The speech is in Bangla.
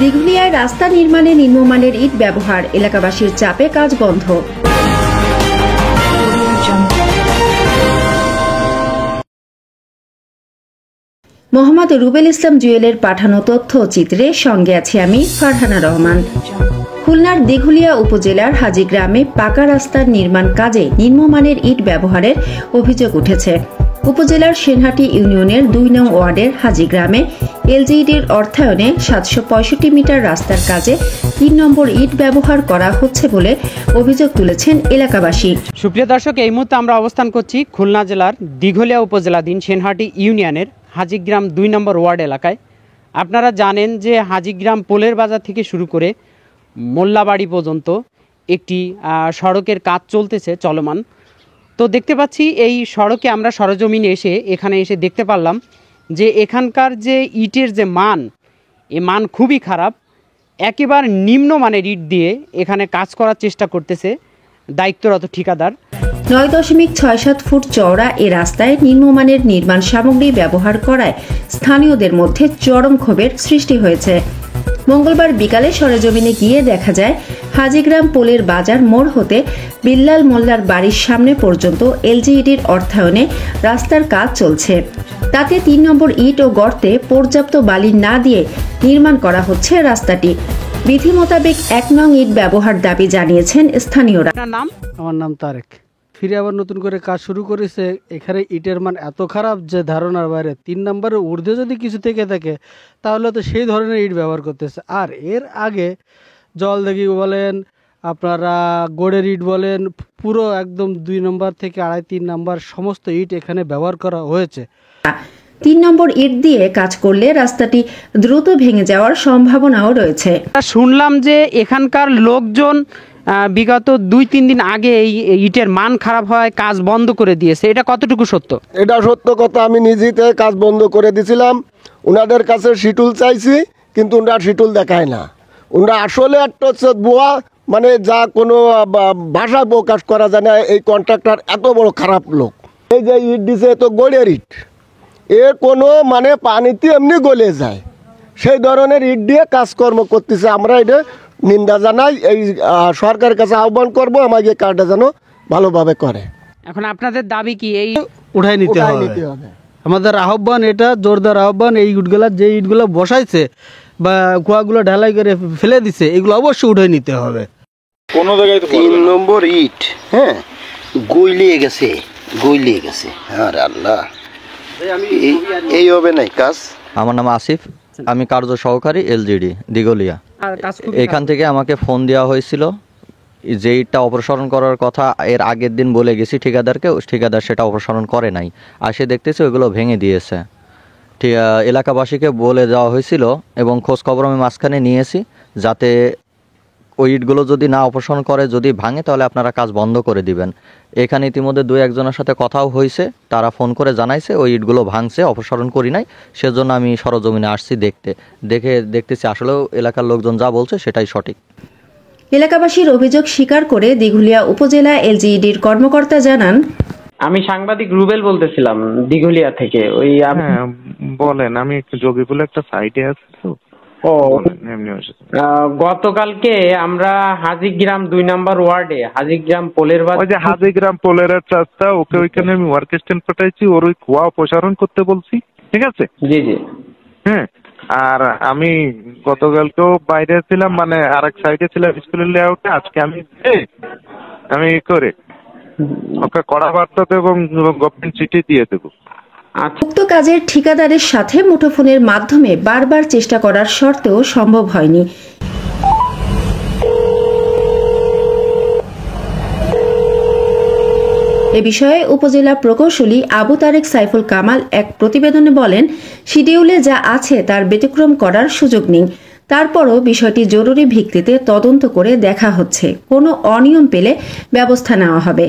দিঘুলিয়ায় রাস্তা নির্মাণে নিম্নমানের ইট ব্যবহার, এলাকাবাসীর চাপে কাজ বন্ধ। মোহাম্মদ রুবেল ইসলাম জুয়েলের পাঠানো তথ্য চিত্রে সঙ্গে আছি আমি ফারহানা রহমান। খুলনার দিঘুলিয়া উপজেলার হাজীগ্রামে পাকা রাস্তার নির্মাণ কাজে নিম্নমানের ইট ব্যবহারের অভিযোগ উঠেছে। উপজেলার সেনহাটি ইউনিয়নের ২ নং ওয়ার্ডের হাজীগ্রামে এলজিইডির অর্থায়নে ৭৬৫ মিটার রাস্তার কাজে ৩ নম্বর ইট ব্যবহার করা হচ্ছে বলে অভিযোগ তুলেছেন এলাকাবাসী। সুপ্রিয় দর্শক, এই মুহূর্তে আমরা অবস্থান করছি খুলনা জেলার দিঘুলিয়া উপজেলাধীন সেনহাটি ইউনিয়নের হাজীগ্রাম ২ নম্বর ওয়ার্ড এলাকায়। আপনারা জানেন যে হাজীগ্রাম পোলের বাজার থেকে শুরু করে মোল্লাবাড়ি পর্যন্ত একটি সড়কের কাজ চলতেছে, চলমান। তো দেখতে পাচ্ছি এই সড়কে আমরা সরজমিনে এখানে এসে দেখতে পারলাম যে এখানকার যে ইটের যে মান, এ মান খুবই খারাপ। একেবারে নিম্নমানের ইট দিয়ে এখানে কাজ করার চেষ্টা করতেছে দায়িত্বরত ঠিকাদার। ৯.৬৭ ফুট চওড়া এ রাস্তায় নিম্নমানের নির্মাণ সামগ্রী ব্যবহার করায় স্থানীয়দের মধ্যে চরম ক্ষোভের সৃষ্টি হয়েছে। মঙ্গলবার বিকালে সরেজমিনে গিয়ে দেখা যায় হাজীগ্রাম পোলের বাজার মোড় হতে বিল্লাল মোল্লার বাড়ির সামনে পর্যন্ত এলজিইডির অর্থায়নে রাস্তার কাজ চলছে। তাতে ৩ নম্বর ইট ও গর্তে পর্যাপ্ত বালি না দিয়ে নির্মাণ করা হচ্ছে রাস্তাটি। বিধি মোতাবেক ১ নং ইট ব্যবহার দাবি জানিয়েছেন স্থানীয়রা। আমার নাম তারেক। ফিরে আবার নতুন করে কাজ শুরু করেছে। এখানে ইটের মান এত খারাপ যে ধারণার বাইরে। ৩ নম্বরের ঊর্ধ্বে যদি কিছু থেকে থাকে তাহলে তো সেই ধরনের ইট ব্যবহার করতেছে। আর এর আগে জলদিঘি বলেন, আপনারা গোড়ের ইট বলেন, পুরো একদম ২ নম্বর থেকে ২.৫-৩ নম্বর সমস্ত ইট এখানে ব্যবহার করা হয়েছে। ৩ নম্বর ইট দিয়ে কাজ করলে রাস্তাটি দ্রুত ভেঙে যাওয়ার সম্ভাবনাও রয়েছে। শুনলাম যে এখানকার লোকজন বিগত ২-৩ দিন আগে এই ইটের মান খারাপ হয় কাজ বন্ধ করে দিয়েছে, এটা কতটুকু সত্য? এটা সত্য কথা। আমি নিজেতে কাজ বন্ধ করে দিয়েছিলাম। ওনাদের কাছে শিটুল চাইছি, কিন্তু ওনারা শিটুল দেখায় না। ওনারা আসলে একটা হচ্ছে বুয়া, মানে যা কোনো ভাষা প্রকাশ করা যায় না। এই কন্ট্রাক্টর এত বড় খারাপ লোক। এই যে ইট দিছে তো গড়ের ইট, এ কোনো মানে পানিতে এমনি গলে যায়, সেই ধরনের ইট দিয়ে কাজকর্ম করতেছে। আমরা এটা নিন্দা জানাই। এই সরকারের কাছে আহ্বান করব আমাকে কাজটা যেন ভালোভাবে করে। এখন আপনাদের দাবি কি? এই উঠাই নিতে হবে। আমাদের আহ্বান এটা, জোরদার আহ্বান। এই ইটগুলা যে ইটগুলো বসাইছে বা কুয়াগুলো ঢালাই করে ফেলে দিছে, এগুলো অবশ্যই উঠাই নিতে হবে। কোনো জায়গায় ৩ নম্বর ইট গইলিয়ে গেছে। আরে আল্লাহ, এই হবে নাই কাজ। আমার নাম আসিফ, আমি কার্য সহকারী এলজিডি দিঘুলিয়া। এখান থেকে আমাকে ফোন দেওয়া হয়েছিল যে ইটটা অপসারণ করার কথা এর আগের দিন বলে গেছি ঠিকাদারকে, ঠিকাদার সেটা অপসারণ করে নাই। আর সে দেখতেছে ওইগুলো ভেঙে দিয়েছে। ঠিক এলাকাবাসীকে বলে দেওয়া হয়েছিল এবং খোঁজখবর আমি মাঝখানে নিয়েছি, যাতে ওই ইটগুলো যদি না অপসারণ করে, যদি ভাঙে, তাহলে আপনারা কাজ বন্ধ করে দিবেন। এখানে ইতিমধ্যে ২-১ সাথে কথাও হয়েছে, তারা ফোন করে জানাইছে ওই ইটগুলো ভাঙছে, অপসারণ করি নাই। সেজন্য আমি সরজমিনে আসছি দেখতেছি আসলেও এলাকার লোকজন যা বলছে সেটাই সঠিক। এলাকাবাসীর অভিযোগ স্বীকার করে দিঘুলিয়া উপজেলা এলজিইডির কর্মকর্তা জানান, আমি সাংবাদিক রুবেল বলতেছিলাম দিঘুলিয়া থেকে। ওই বলেন, আমি একটু যোগীপুলে একটা সাইটে আছি তো। গতকালকে আমরা হাজীগ্রাম ২ নম্বর ওয়ার্ডে হাজীগ্রাম পোলের হাজীগ্রাম পোলের রাস্তা, ওকে ওইখানে আমি ওয়ার্ক স্ট্যান্ড পাঠাইছি, ওর ওই কুয়া অপসারণ করতে বলছি। ঠিক আছে? জি জি। হ্যাঁ, আর আমি গতকালকেও বাইরে ছিলাম, মানে আরেক সাইডে ছিলাম স্কুলের লেআউটে। আজকে আমি করে ওকে কড়া বার্তা দেবো এবং গভর্নমেন্ট চিঠি দিয়ে দেবো। উক্ত কাজের ঠিকাদারের সাথে মুঠোফোনের মাধ্যমে বারবার চেষ্টা করার সত্ত্বেও সম্ভব হয়নি। এ বিষয়ে উপজেলা প্রকৌশলী আবু তারেক সাইফুল কামাল এক প্রতিবেদনে বলেন, শিডিউলে যা আছে তার ব্যতিক্রম করার সুযোগ নেই। তারপরও বিষয়টি জরুরি ভিত্তিতে তদন্ত করে দেখা হচ্ছে, কোনো অনিয়ম পেলে ব্যবস্থা নেওয়া হবে।